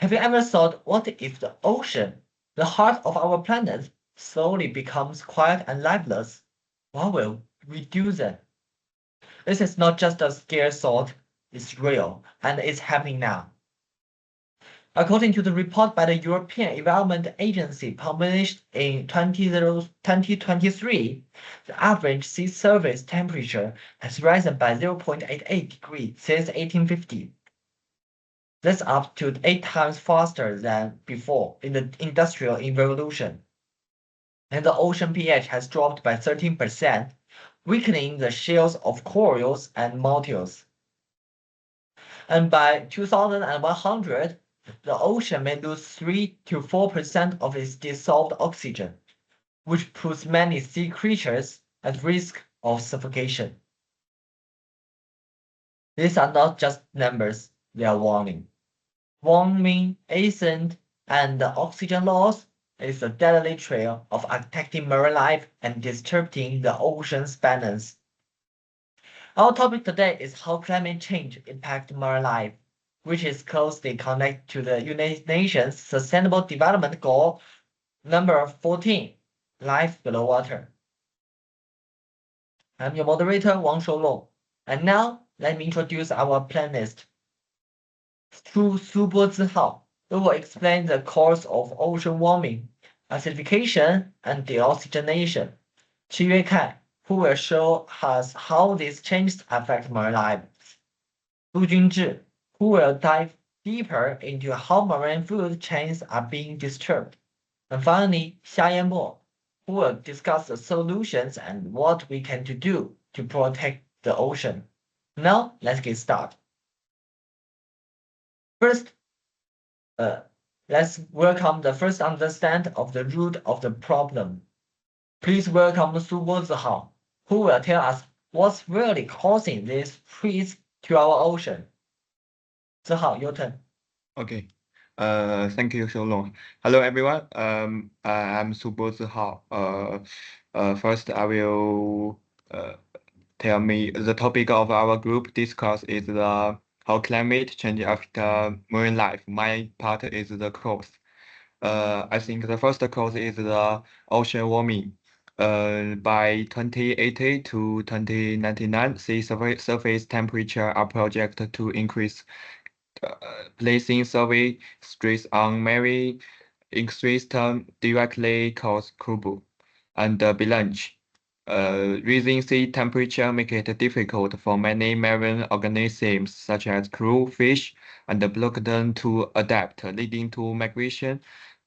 Have you ever thought, what if the ocean, the heart of our planet, slowly becomes quiet and lifeless? What will we do then? This is not just a scare thought, it's real, and it's happening now. According to the report by the European Environment Agency published in 2023, the average sea surface temperature has risen by 0.88 degrees since 1850. That's up to 8 times faster than before in the Industrial Revolution. And the ocean pH has dropped by 13%, weakening the shells of corals and mollusks. And by 2100, the ocean may lose 3 to 4% of its dissolved oxygen, which puts many sea creatures at risk of suffocation. These are not just numbers, they are warning. Warming, ascent, and the oxygen loss is a deadly trail of attacking marine life and disrupting the ocean's balance. Our topic today is how climate change impacts marine life, which is closely connected to the United Nations Sustainable Development Goal number 14, life below water. I'm your moderator, Wang Shoulong. And now, let me introduce our panelist. Through Subo Zihao, we will explain the cause of ocean warming, acidification, and deoxygenation. Qiyue Kai, who will show us how these changes affect marine life. Lu Junzhi, who will dive deeper into how marine food chains are being disturbed. And finally, Xia Yanbo, who will discuss the solutions and what we can do to protect the ocean. Now, let's get started. First, let's welcome the first understand of the root of the problem. Please welcome Subo Zihao, who will tell us what's really causing these threats to our ocean. Zihao, your turn. Okay. Thank you, Shoulong. Hello, everyone. I'm Subo Zihao. First, I will tell me the topic of our group discuss is the how climate change affect marine life. My part is the cause. I think the first cause is the ocean warming. By 2080 to 2099, sea surface temperature are projected to increase, placing survey stress on marine ecosystem directly cause crumble and blanch. Rising sea temperature make it difficult for many marine organisms such as krill, fish, and plankton to adapt, leading to migration,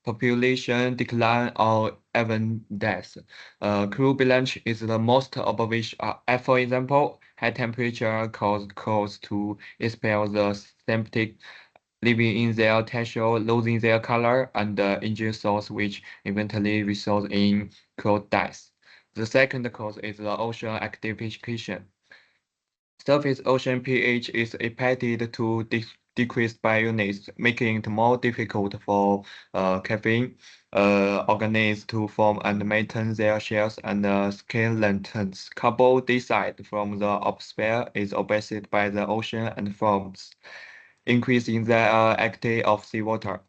population decline, or even death. Krill blanch is the most obvious. For example, high temperature cause crows to expel the sympathetic, leaving in their texture, losing their color, and injuring souls, which eventually results in crow death. The second cause is the ocean acidification. Surface ocean pH is expected to decrease by units, making it more difficult for caffeine organisms to form and maintain their shells and skeletons. Carbon dioxide from the atmosphere is absorbed by the ocean and forms, increasing the activity of seawater.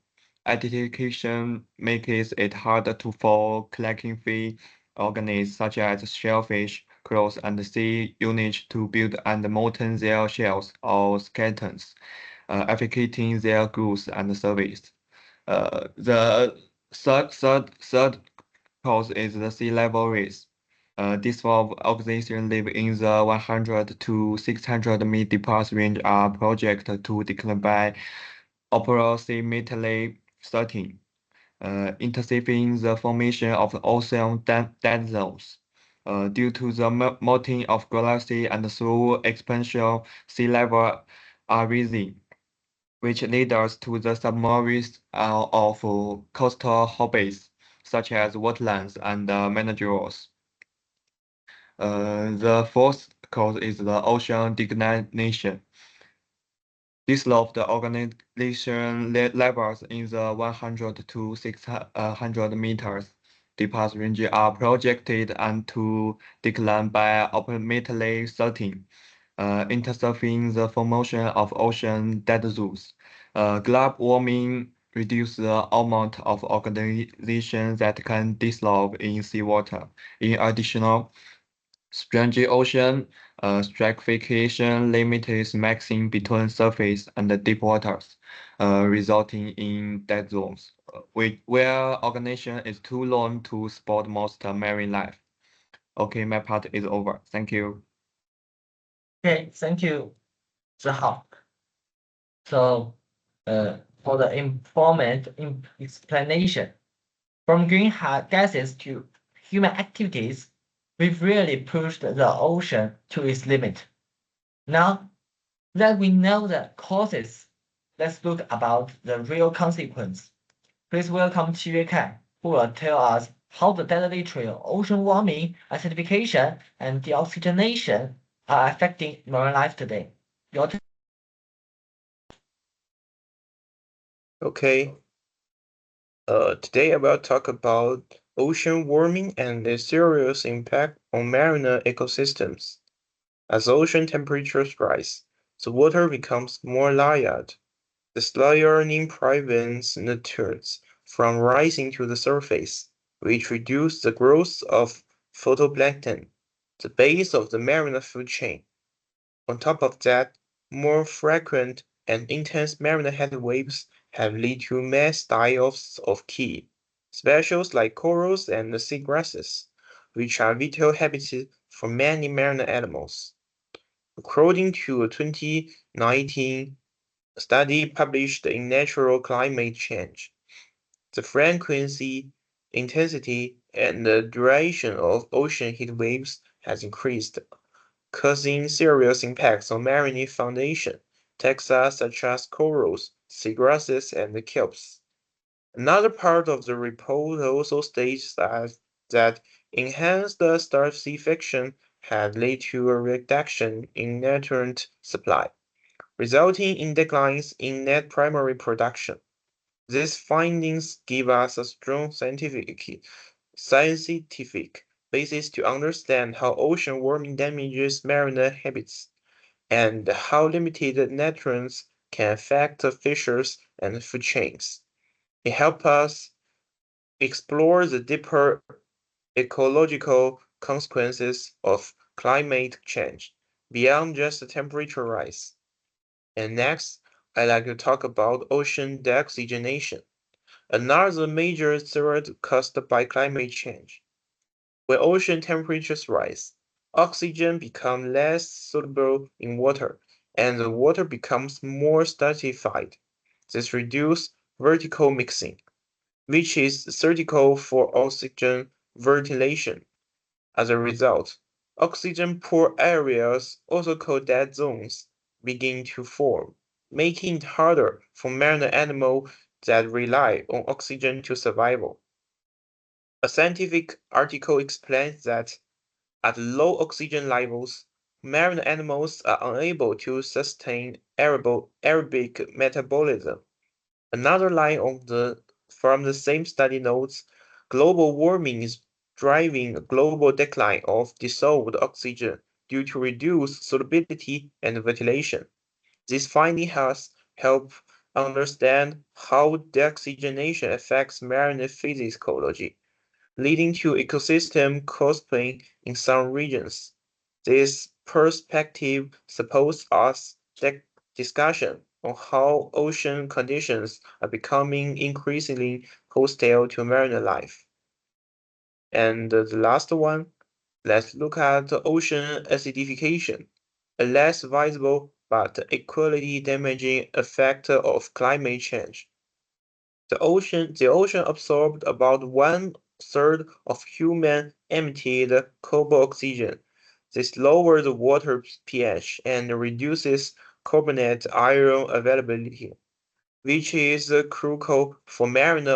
Acidification makes it harder for collecting free organisms such as shellfish, corals, and sea units to build and maintain their shells or skeletons, affecting their growth and service. The third cause is the sea level rise. This of organizations live in the 100 to 600 meter depth range are projected to decline by approximately 13, intercepting the formation of ocean dead zones. Due to the melting of glaciers and through expansion, sea level are rising, which leads to the submergence of coastal habitats such as wetlands and mangroves. The fourth cause is the ocean degradation. Dissolved organization levels in the 100 to 600 meters depth range are projected and to decline by approximately 13, intercepting the formation of ocean dead zones. Global warming reduce the amount of organization that can dissolve in seawater. In addition, spongy ocean stratification limits mixing between surface and deep waters, resulting in dead zones, where organization is too long to support most marine life. Okay, my part is over. Thank you. Okay, thank you, Zihao. So, for the informant explanation, from greenhouse gases to human activities, we've really pushed the ocean to its limit. Now that we know the causes, let's look about the real consequence. Please welcome Qi Kai, who will tell us how the deadly trail, ocean warming, acidification, and deoxygenation are affecting marine life today. Your Okay. Today I will talk about ocean warming and its serious impact on marine ecosystems. As ocean temperatures rise, the water becomes more layered. This layering prevents nutrients from rising to the surface, which reduces the growth of phytoplankton, the base of the marine food chain. On top of that, more frequent and intense marine heat waves have led to mass die-offs of key species like corals and seagrasses, which are vital habitats for many marine animals. According to a 2019 study published in Natural Climate Change, the frequency, intensity, and the duration of ocean heat waves has increased, causing serious impacts on marine foundation, taxa such as corals, seagrasses, and kelps. Another part of the report also states that enhanced starfication had led to a reduction in nutrient supply, resulting in declines in net primary production. These findings give us a strong scientific basis to understand how ocean warming damages marine habitats and how limited nutrients can affect fishes and food chains. It helps us explore the deeper ecological consequences of climate change beyond just the temperature rise. And next, I'd like to talk about ocean deoxygenation, another major threat caused by climate change. When ocean temperatures rise, oxygen becomes less soluble in water, and the water becomes more stratified. This reduces vertical mixing, which is critical for oxygen ventilation. As a result, oxygen poor areas, also called dead zones, begin to form, making it harder for marine animals that rely on oxygen to survive. A scientific article explains that at low oxygen levels, marine animals are unable to sustain aerobic metabolism. Another line from the same study notes, global warming is driving a global decline of dissolved oxygen due to reduced solubility and ventilation. This finding has helped understand how deoxygenation affects marine physiology, leading to ecosystem collapsing in some regions. This perspective supports us discussion on how ocean conditions are becoming increasingly hostile to marine life. And the last one, let's look at ocean acidification, a less visible but equally damaging effect of climate change. The ocean absorbed about 1/3 of human emitted cobalt oxygen. This lowers the water pH and reduces carbonate ion availability, which is crucial for marine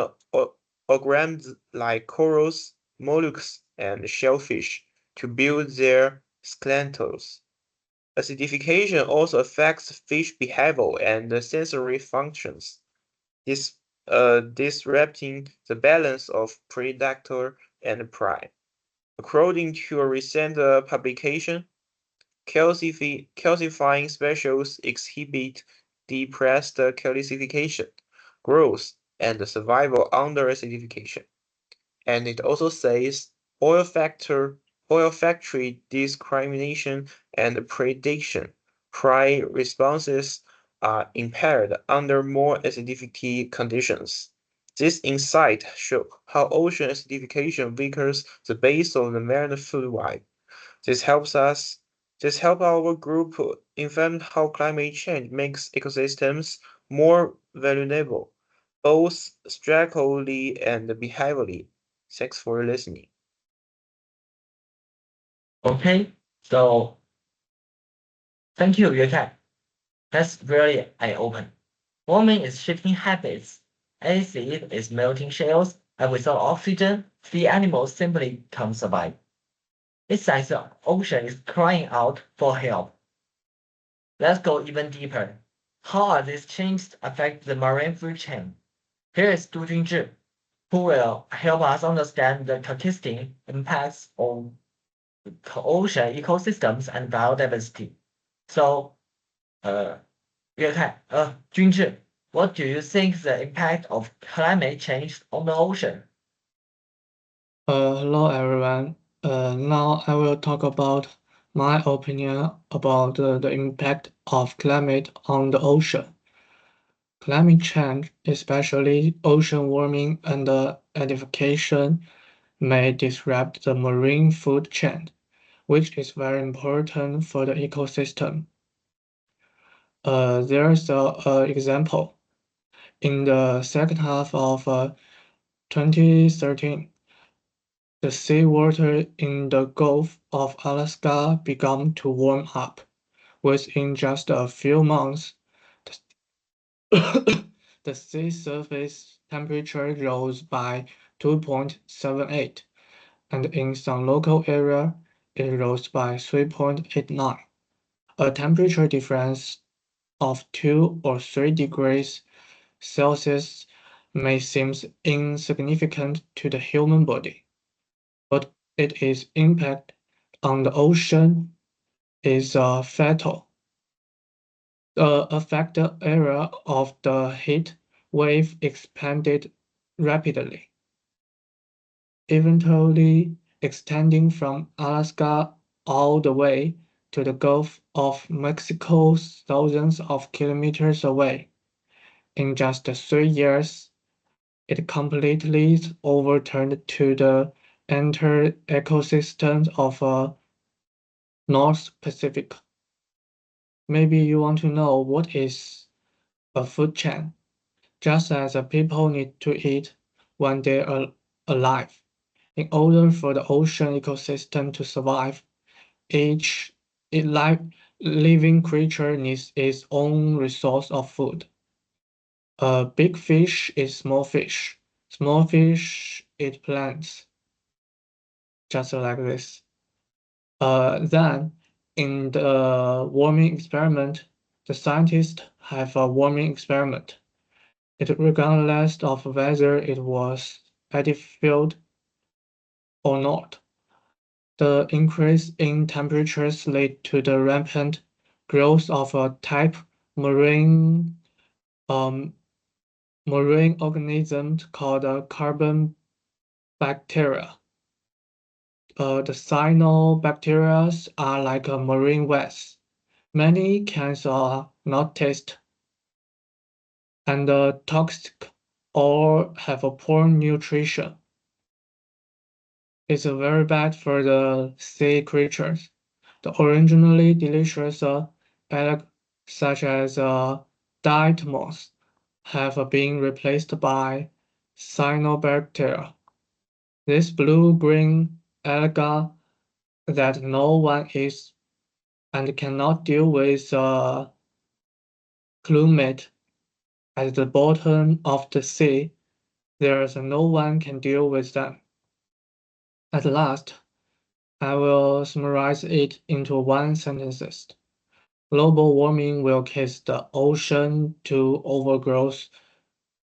organisms like corals, mollusks, and shellfish to build their skeletons. Acidification also affects fish behavior and sensory functions, this disrupting the balance of predator and prey. According to a recent publication, calcifying species exhibit depressed calcification growth and survival under acidification. And it also says oil factory discrimination and predation. Cry responses are impaired under more acidification conditions. This insight shows how ocean acidification weakens the base of the marine food web. This helps our group inform how climate change makes ecosystems more vulnerable, both structurally and behaviorally. Thanks for listening. Okay, so thank you, Yukai. That's really eye-open. Warming is shifting habits. Acid is melting shells, and without oxygen, sea animals simply can't survive. It's like the ocean is crying out for help. Let's go even deeper. How are these changes affect the marine food chain? Here is Du Junzhi, who will help us understand the consistent impacts on ocean ecosystems and biodiversity. So, 君智, what do you think the impact of climate change on the ocean? Hello everyone. Now I will talk about my opinion about the impact of climate on the ocean. Climate change, especially ocean warming and acidification, may disrupt the marine food chain, which is very important for the ecosystem. There's a example. In the second half of 2013, the seawater in the Gulf of Alaska began to warm up. Within just a few months, the sea surface temperature rose by 2.78, and in some local area, it rose by 3.89. A temperature difference of 2 or 3 degrees Celsius may seem insignificant to the human body, but its impact on the ocean is fatal. The affected area of the heat wave expanded rapidly, eventually extending from Alaska all the way to the Gulf of Mexico, thousands of kilometers away. In just 3 years, it completely overturned to the entire ecosystem of North Pacific. Maybe you want to know what is a food chain. Just as people need to eat when they are alive, in order for the ocean ecosystem to survive, each living creature needs its own resource of food. A big fish is small fish. Small fish eat plants. Just like this. Then, in the warming experiment, the scientists have a warming experiment. Regardless of whether it was acidified or not. The increase in temperatures led to the rampant growth of a type um, marine organism called carbon bacteria. The cyanobacteria are like marine weeds. Many cans are not tasted and toxic or have a poor nutrition. It's very bad for the sea creatures. The originally delicious algae, such as diet moss, have been replaced by cyanobacteria. This blue-green algae that no one eats and cannot deal with climate at the bottom of the sea. There's no one can deal with them. At last, I will summarize it into one sentence. Global warming will cause the ocean to overgrowth,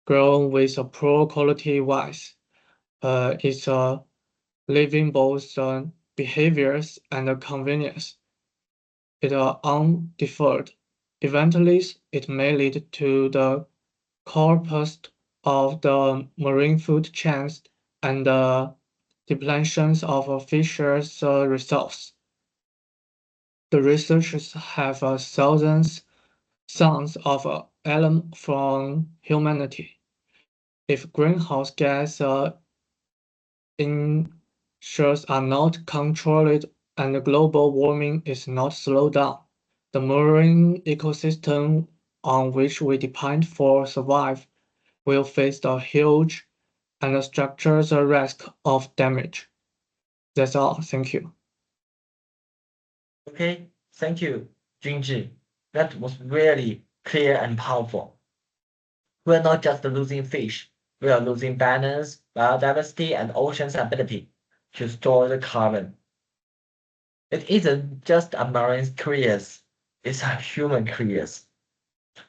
grown with a poor quality wise. It's living both behaviors and convenience. It are undeferred. Eventually, it may lead to the collapse of the marine food chains and the depletions of fishes' reserves. The researchers have thousands of alarm from humanity. If greenhouse gas emissions are not controlled and global warming is not slowed down, the marine ecosystem on which we depend for survive will face a huge and structural risk of damage. That's all. Thank you. Okay, thank you, Junji. That was really clear and powerful. We're not just losing fish, we are losing balance, biodiversity, and ocean's ability to store the carbon. It isn't just a marine crisis, it's a human crisis.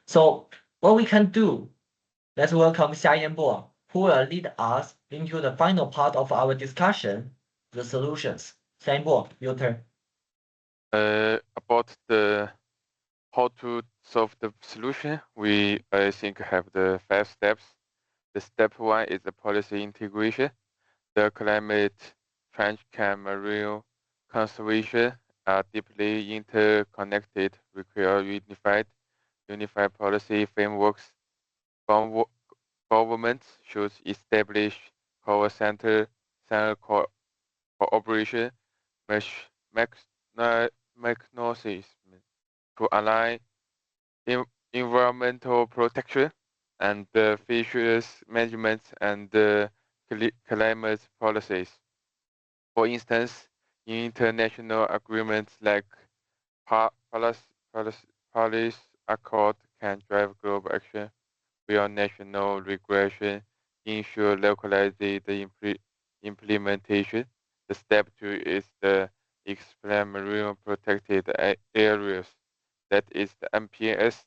So, what we can do, let's welcome Xia Yanbo, who will lead us into the final part of our discussion, the solutions. Xia Yanbo, your turn. About the how to solve the solution, we I think have the 5 steps. The step 1 is the policy integration. The climate change and marine conservation are deeply interconnected, require unified policy frameworks. Governments should establish core center cooperation mechanisms to align environmental protection and fisheries management and climate policies. For instance, international agreements like Paris Accord can drive global action, while national regulation ensure localized implementation. The step 2 is the explain marine protected areas, that is the MPS.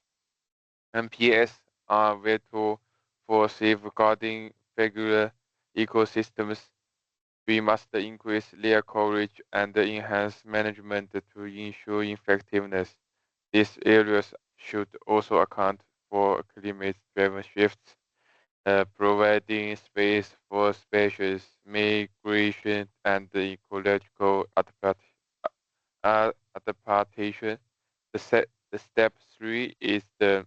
MPS are vital for safeguarding regular ecosystems. We must increase their coverage and enhance management to ensure effectiveness. These areas should also account for climate-driven shifts, providing space for species migration and ecological adaptation. The step 3 is the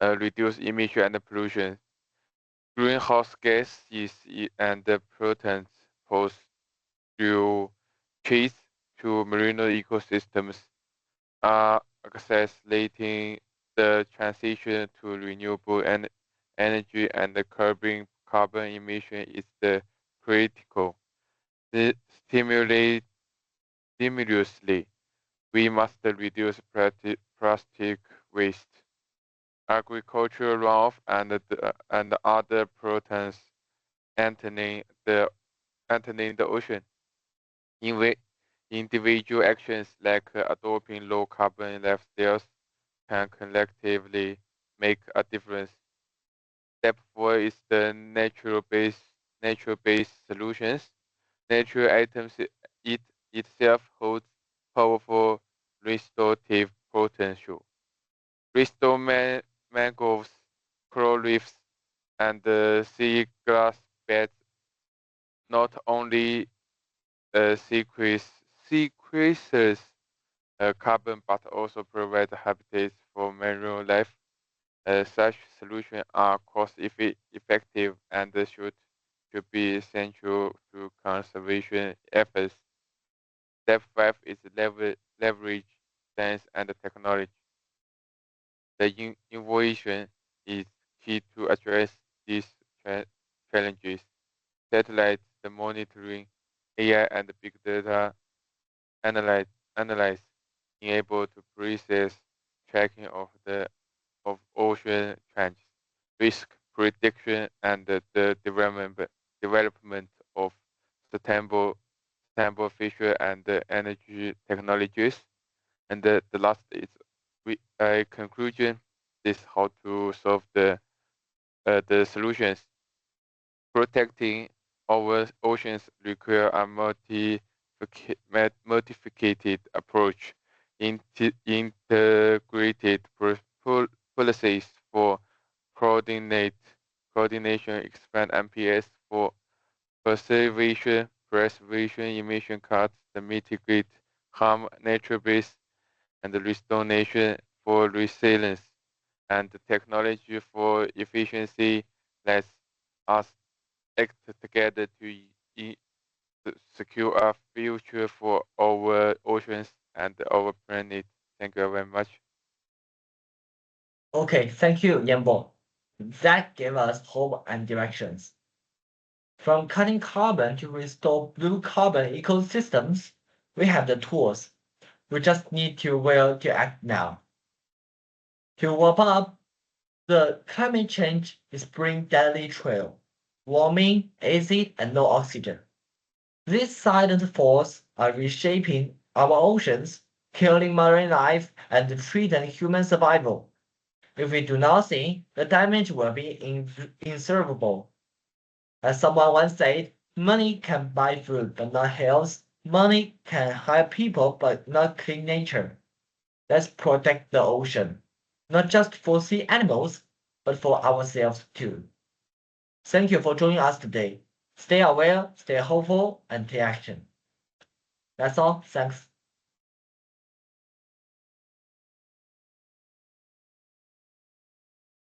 reduce emission and pollution. Greenhouse gases and pollutants pose real threats to marine ecosystems. Accelerating the transition to renewable energy and curbing carbon emission is the critical. Stimulously, we must reduce plastic waste, agricultural runoff, and other pollutants entering the ocean. Individual actions like adopting low carbon lifestyles can collectively make a difference. Step 4 is the nature-based solutions. Natural items itself holds powerful restorative potential. Restore mangroves, coral reefs, and seagrass beds not only sequesters carbon but also provide habitats for marine life. Such solutions are cost-effective and should be essential to conservation efforts. Step 5 is leverage science and technology. The innovation is key to address these challenges. Satellite monitoring, AI, and big data analyze enable to process tracking of ocean trends, risk prediction, and the development of sustainable fishery and energy technologies. And the last is a conclusion is how to solve the solutions. Protecting our oceans require a multifaceted approach, integrated policies for coordinate coordination, expand MPS for preservation, emission cuts, to mitigate harm, nature-based, and the restoration for resilience, and the technology for efficiency. Let us act together to secure a future for our oceans and our planet. Thank you very much. Okay, thank you, Yanbo. That gave us hope and directions. From cutting carbon to restore blue carbon ecosystems, we have the tools. We just need to will to act now. To wrap up, the climate change is bringing deadly trail, warming, acid, and no oxygen. These silent forces are reshaping our oceans, killing marine life, and threatening human survival. If we do nothing, the damage will be insurmountable. As someone once said, money can buy food but not health. Money can hire people but not clean nature. Let's protect the ocean, not just for sea animals, but for ourselves too. Thank you for joining us today. Stay aware, stay hopeful, and take action. That's all. Thanks.